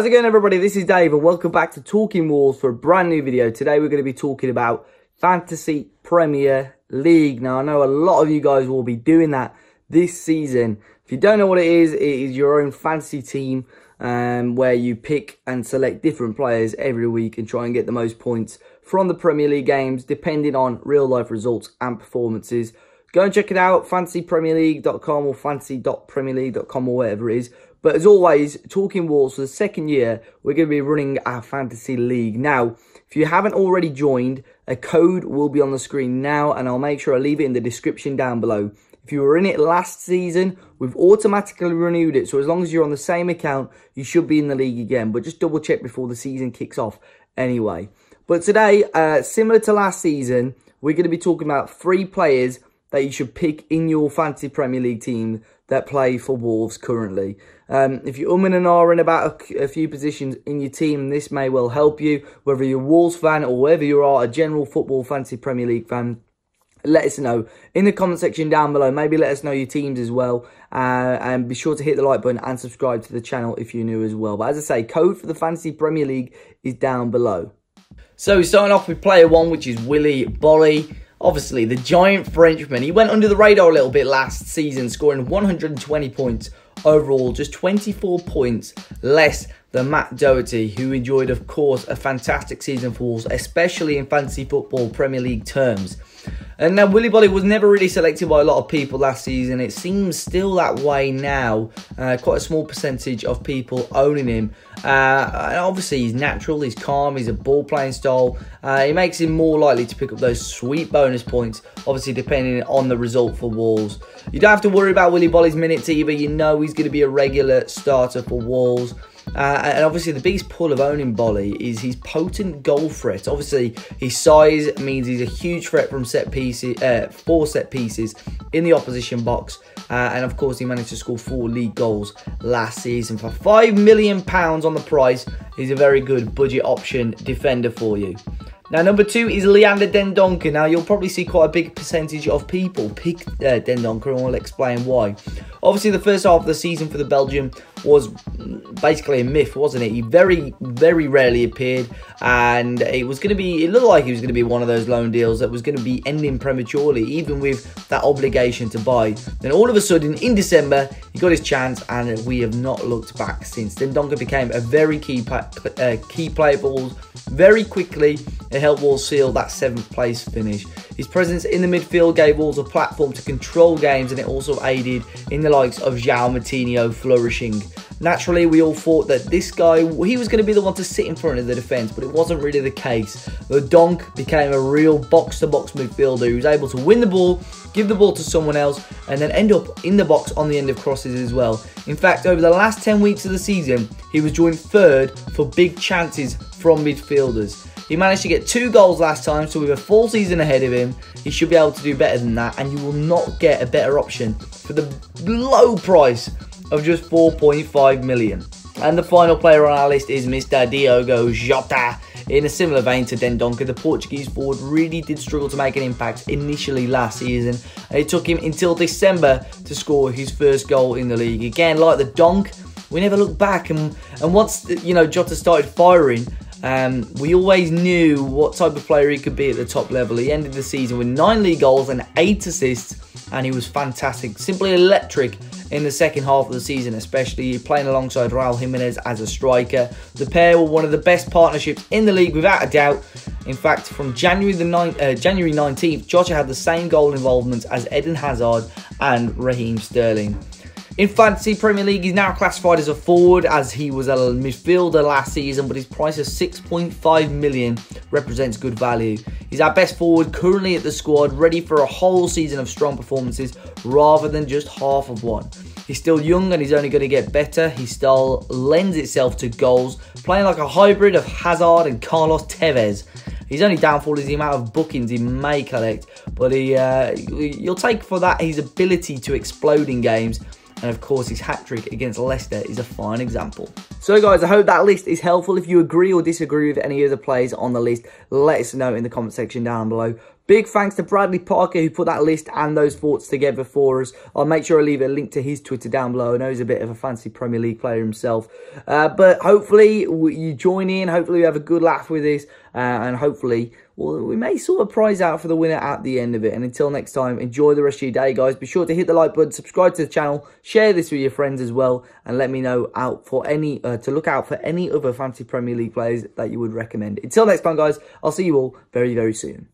How's it going, everybody? This is Dave and welcome back to Talking Wolves for a brand new video. Today we're going to be talking about Fantasy Premier League. Now I know a lot of you guys will be doing that this season. If you don't know what it is your own fantasy team where you pick and select different players every week and try and get the most points from the Premier League games depending on real life results and performances. Go and check it out, fantasypremierleague.com or fantasy.premierleague.com or whatever it is. But as always, Talking Wolves for the second year, we're going to be running our fantasy league. Now, if you haven't already joined, a code will be on the screen now, and I'll make sure I leave it in the description down below. If you were in it last season, we've automatically renewed it. So as long as you're on the same account, you should be in the league again. But just double check before the season kicks off anyway. But today, similar to last season, we're going to be talking about 3 players that you should pick in your Fantasy Premier League team that play for Wolves currently. If you're and ahhing about a few positions in your team, this may well help you, whether you're a Wolves fan or whether you are a general football Fantasy Premier League fan. Let us know in the comment section down below. Maybe let us know your teams as well. And be sure to hit the like button and subscribe to the channel if you're new as well. But as I say, code for the Fantasy Premier League is down below. So we're starting off with player 1, which is Willy Boly. Obviously, the giant Frenchman. He went under the radar a little bit last season, scoring 120 points overall, just 24 points less than Matt Doherty, who enjoyed, of course, a fantastic season for Wolves, especially in fantasy football Premier League terms. And now, Willy Boly was never really selected by a lot of people last season. It seems still that way now. Quite a small percentage of people owning him. And obviously, he's natural, he's calm, he's a ball-playing style. It makes him more likely to pick up those sweet bonus points, obviously depending on the result for Wolves. You don't have to worry about Willy Boly's minutes either. You know he's going to be a regular starter for Wolves. And obviously the biggest pull of owning Boly is his potent goal threat. Obviously his size means he's a huge threat from set pieces, 4 set pieces in the opposition box. And of course he managed to score 4 league goals last season. For £5 million on the price, he's a very good budget option defender for you. Now, number 2 is Leander Dendoncker. Now, you'll probably see quite a big percentage of people pick Dendoncker, and I'll explain why. Obviously, the first half of the season for the Belgian was basically a myth, wasn't it? He very, very rarely appeared, and it looked like he was going to be one of those loan deals that was going to be ending prematurely, even with that obligation to buy. Then all of a sudden, in December, he got his chance, and we have not looked back since. Dendoncker became a very key player for Wolves very quickly. It helped Wolves seal that 7th place finish. His presence in the midfield gave Wolves a platform to control games, and it also aided in the likes of João Moutinho flourishing. Naturally, we all thought that this guy, he was going to be the one to sit in front of the defence, but it wasn't really the case. The Donk became a real box-to-box midfielder who was able to win the ball, give the ball to someone else, and then end up in the box on the end of crosses as well. In fact, over the last 10 weeks of the season, he was joined 3rd for big chances from midfielders. He managed to get 2 goals last time, so with a full season ahead of him, he should be able to do better than that, and you will not get a better option for the low price of just 4.5 million. And the final player on our list is Mr. Diogo Jota. In a similar vein to Dendoncker, the Portuguese forward really did struggle to make an impact initially last season. It took him until December to score his first goal in the league. Again, like the Donk, we never looked back, and once Jota started firing, we always knew what type of player he could be at the top level. He ended the season with 9 league goals and 8 assists, and he was fantastic, simply electric in the second half of the season, especially playing alongside Raul Jimenez as a striker. The pair were one of the best partnerships in the league without a doubt. In fact, from January 19th, Jota had the same goal involvement as Eden Hazard and Raheem Sterling. In Fantasy Premier League, he's now classified as a forward, as he was a midfielder last season, but his price of 6.5 million represents good value. He's our best forward currently at the squad, ready for a whole season of strong performances rather than just half of one. He's still young and he's only going to get better. His style lends itself to goals, playing like a hybrid of Hazard and Carlos Tevez. His only downfall is the amount of bookings he may collect, but you'll take for that his ability to explode in games. And of course, his hat-trick against Leicester is a fine example. So guys, I hope that list is helpful. If you agree or disagree with any of the players on the list, let us know in the comment section down below. Big thanks to Bradley Parker who put that list and those thoughts together for us. I'll make sure I leave a link to his Twitter down below. I know he's a bit of a fancy Premier League player himself. But hopefully you join in. Hopefully we have a good laugh with this. And hopefully we may sort of prize out for the winner at the end of it. And until next time, enjoy the rest of your day, guys. Be sure to hit the like button, subscribe to the channel, share this with your friends as well, and let me know to look out for any other fantasy Premier League players that you would recommend. Until next time, guys, I'll see you all very, very soon.